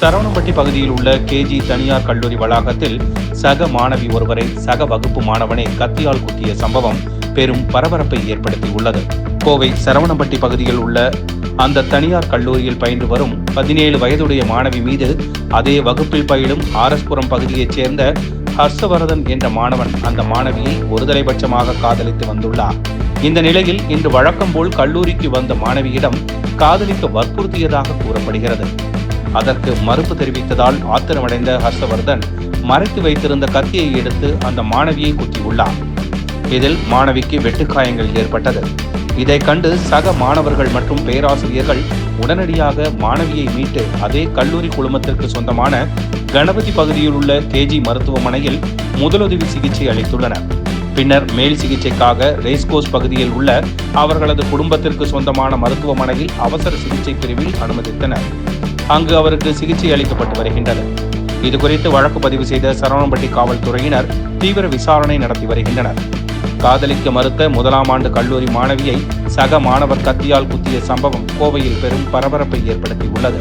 சரவணம்பட்டி பகுதியில் உள்ள கேஜி தனியார் கல்லூரி வளாகத்தில் சக மாணவி ஒருவரை சக வகுப்பு மாணவனை கத்தியால் குத்திய சம்பவம் பெரும் பரபரப்பை ஏற்படுத்தியுள்ளது. கோவை சரவணம்பட்டி பகுதியில் உள்ள அந்த தனியார் கல்லூரியில் பயின்று வரும் 17 வயதுடைய மாணவி மீது அதே வகுப்பில் பயிலும் ஆர்எஸ்புரம் பகுதியைச் சேர்ந்த ஹர்ஷவர்தன் என்ற மாணவன் அந்த மாணவியை ஒருதலைபட்சமாக காதலித்து வந்துள்ளார். இந்த நிலையில் இன்று வழக்கம் போல் கல்லூரிக்கு வந்த மாணவியிடம் காதலிக்க வற்புறுத்தியதாக கூறப்படுகிறது. அதற்கு மறுப்பு தெரிவித்ததால் ஆத்திரமடைந்த ஹர்ஷவர்தன் மறைத்து வைத்திருந்த கத்தியை எடுத்து அந்த மாணவியை குத்தியுள்ளார். இதில் மாணவிக்கு வெட்டுக்காயங்கள் ஏற்பட்டது. இதை கண்டு சக மாணவர்கள் மற்றும் பேராசிரியர்கள் உடனடியாக மாணவியை மீட்டு அதே கல்லூரி குழுமத்திற்கு சொந்தமான கணபதி பகுதியில் உள்ள கேஜி மருத்துவமனையில் முதலுதவி சிகிச்சை அளித்துள்ளனர். பின்னர் மேல் சிகிச்சைக்காக ரேஸ்கோர்ஸ் பகுதியில் உள்ள அவர்களது குடும்பத்திற்கு சொந்தமான மருத்துவமனையில் அவசர சிகிச்சை பிரிவில் அனுமதித்தனர். அங்கு அவருக்கு சிகிச்சை அளிக்கப்பட்டு வருகின்றது. இதுகுறித்து வழக்கு பதிவு செய்த சரவணம்பட்டி காவல்துறையினர் தீவிர விசாரணை நடத்தி வருகின்றனர். காதலிக்க மறுத்த முதலாம் ஆண்டு கல்லூரி மாணவியை சக மாணவர் கத்தியால் குத்திய சம்பவம் கோவையில் பெரும் பரபரப்பை ஏற்படுத்தியுள்ளது.